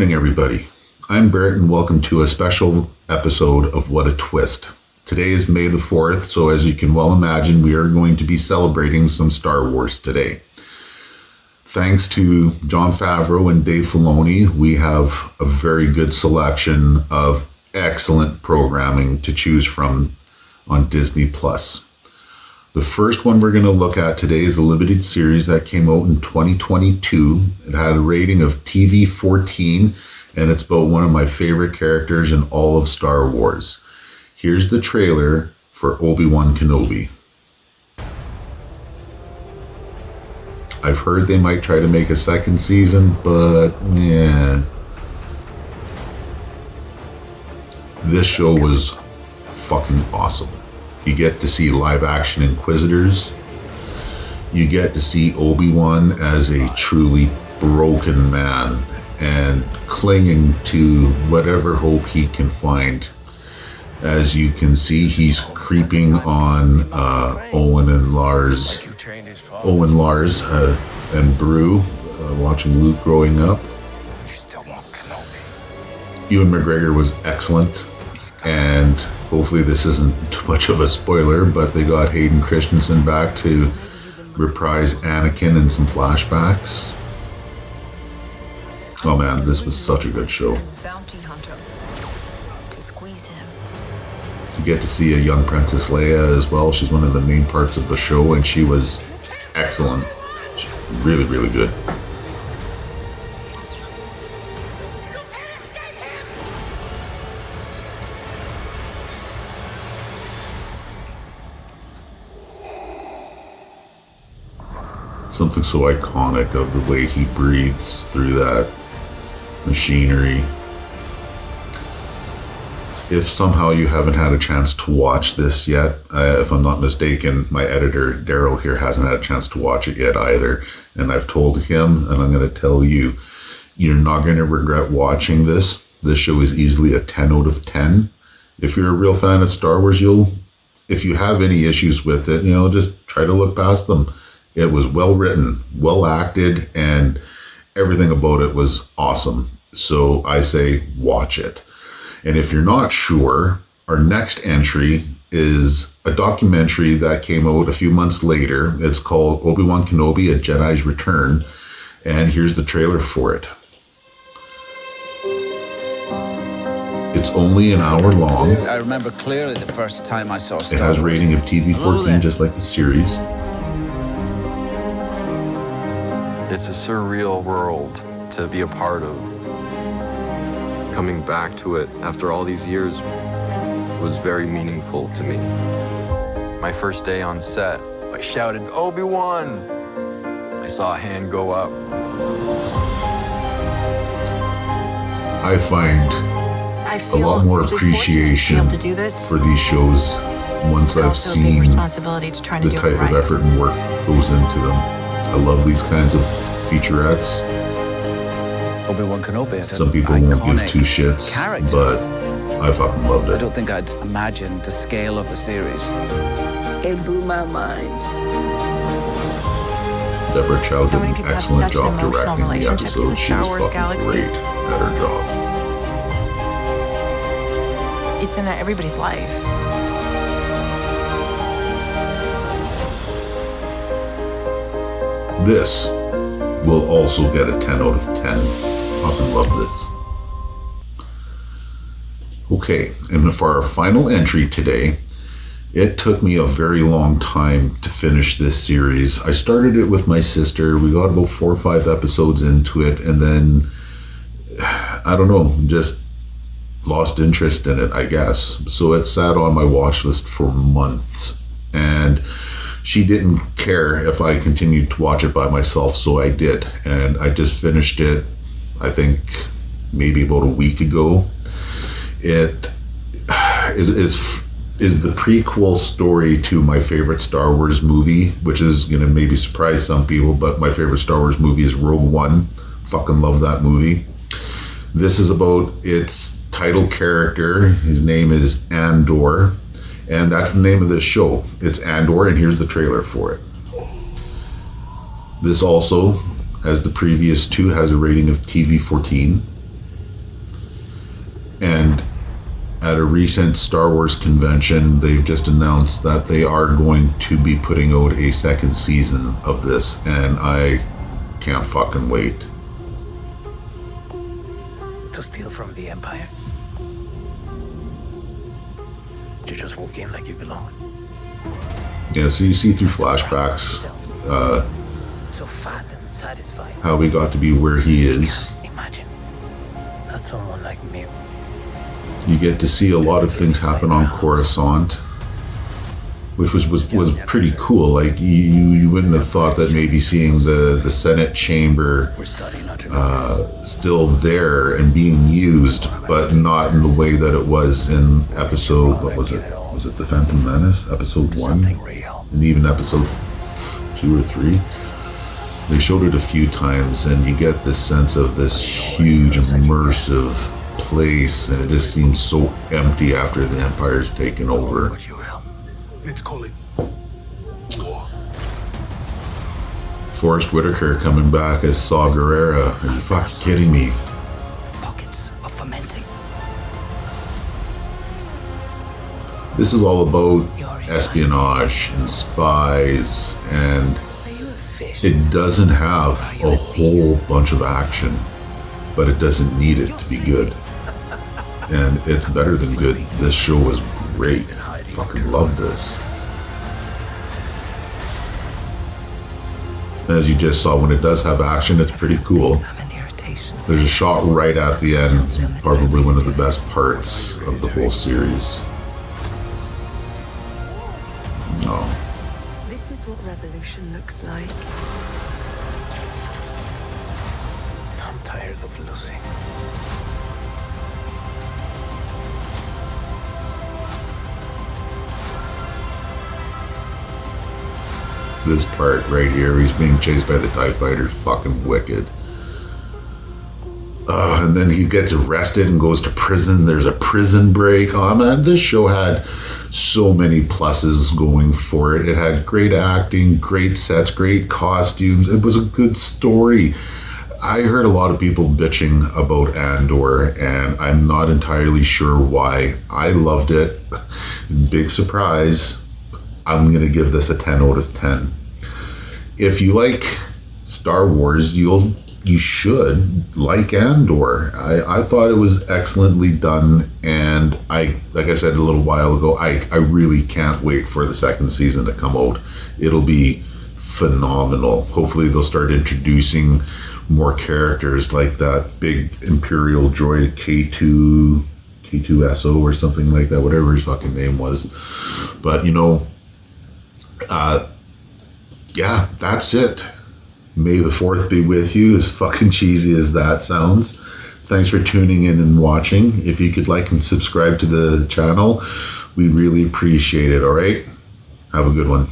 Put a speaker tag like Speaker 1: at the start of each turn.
Speaker 1: morning, everybody. I'm Barrett, and welcome to a special episode of What a Twist. Today is May the 4th, so as you can well imagine, we are going to be celebrating some Star Wars today. Thanks to Jon Favreau and Dave Filoni, we have a very good selection of excellent programming to choose from on Disney+. The first one we're going to look at today is a limited series that came out in 2022. It had a rating of TV 14, and it's about one of my favorite characters in all of Star Wars. Here's the trailer for Obi-Wan Kenobi. I've heard they might try to make a second season, but yeah. This show was fucking awesome. You get to see live action Inquisitors. You get to see Obi-Wan as a truly broken man and clinging to whatever hope he can find. As you can see, he's creeping on Owen, Lars, and Beru, watching Luke growing up. Ewan McGregor was excellent, and hopefully this isn't too much of a spoiler, but they got Hayden Christensen back to reprise Anakin in some flashbacks. Oh man, this was such a good show. You get to see a young Princess Leia as well. She's one of the main parts of the show, and she was excellent. Really, really good. Something so iconic of the way he breathes through that machinery. If somehow you haven't had a chance to watch this yet, if I'm not mistaken, my editor, Daryl here, hasn't had a chance to watch it yet either. And I've told him, and I'm going to tell you, you're not going to regret watching this. This show is easily a 10 out of 10. If you're a real fan of Star Wars, if you have any issues with it, just try to look past them. It was well written, well acted, and everything about it was awesome. So I say watch it. And if you're not sure, our next entry is a documentary that came out a few months later. It's called Obi-Wan Kenobi: A Jedi's Return. And here's the trailer for it. It's only an hour long.
Speaker 2: I remember clearly the first time I saw Star
Speaker 1: It has a rating of TV 14, just like the series.
Speaker 3: It's a surreal world to be a part of. Coming back to it after all these years was very meaningful to me. My first day on set, I shouted, "Obi-Wan!" I saw a hand go up.
Speaker 1: I find a lot more appreciation for these shows once I've seen the type of effort and work goes into them. I love these kinds of featurettes.
Speaker 2: Obi-Wan Kenobi is
Speaker 1: Some people won't give two shits, but I fucking loved it.
Speaker 2: I don't think I'd imagined the scale of the series.
Speaker 4: It blew my mind.
Speaker 1: Deborah Chow did an excellent job directing the episode. She was fucking great at her job.
Speaker 5: It's in everybody's life.
Speaker 1: This will also get a 10 out of 10. Fucking love this. Okay, and for our final entry today, it took me a very long time to finish this series. I started it with my sister. We got about 4 or 5 episodes into it, and then, I don't know, just lost interest in it, I guess. So it sat on my watch list for months, and she didn't care if I continued to watch it by myself, so I did. And I just finished it, I think, maybe about a week ago. It is the prequel story to my favorite Star Wars movie, which is going to maybe surprise some people, but my favorite Star Wars movie is Rogue One. Fucking love that movie. This is about its title character. His name is Andor. And that's the name of this show. It's Andor, and here's the trailer for it. This also, as the previous two, has a rating of TV 14. at a recent Star Wars convention, they've just announced that they are going to be putting out a second season of this, and I can't fucking wait.
Speaker 6: To steal from the Empire? To just walk in like you belong?
Speaker 1: Yeah, so you see through flashbacks
Speaker 6: So fat and satisfied.
Speaker 1: how we got to be where he is.
Speaker 6: Imagine that someone like me.
Speaker 1: You get to see a lot of things happen on Coruscant, which was pretty cool. Like you wouldn't have thought that maybe seeing the Senate chamber still there and being used, but not in the way that it was in episode, what was it? Was it The Phantom Menace, episode 1? And even episode 2 or 3? They showed it a few times, and you get this sense of this huge, immersive place, and it just seems so empty after the Empire's taken over.
Speaker 6: What you will.
Speaker 7: Let's call it war.
Speaker 1: Forrest Whitaker coming back as Saw Gerrera. Are you fucking kidding me?
Speaker 6: Pockets of fermenting.
Speaker 1: This is all about espionage and spies, and
Speaker 6: Are you a fish?
Speaker 1: it doesn't have a whole bunch of action, but it doesn't need it to be good. And it's better than good. This show was great. Fucking love this. As you just saw, when it does have action, it's pretty cool.
Speaker 6: I'm an irritation.
Speaker 1: There's a shot right at the end, probably one of the best parts of the whole series. No.
Speaker 4: This is what revolution looks like.
Speaker 6: I'm tired of losing.
Speaker 1: This part right here, he's being chased by the TIE fighters, fucking wicked. And then he gets arrested and goes to prison. There's a prison break. Oh man, this show had so many pluses going for it. It had great acting, great sets, great costumes. It was a good story. I heard a lot of people bitching about Andor, and I'm not entirely sure why. I loved it. Big surprise. I'm going to give this a 10 out of 10. If you like Star Wars, you should like Andor. I thought it was excellently done, and like I said a little while ago, I really can't wait for the second season to come out. It'll be phenomenal. Hopefully they'll start introducing more characters like that big Imperial droid K2SO or something like that, whatever his fucking name was. But yeah, that's it. May the 4th be with you, as fucking cheesy as that sounds. Thanks for tuning in and watching. If you could like and subscribe to the channel, we really appreciate it, all right? Have a good one.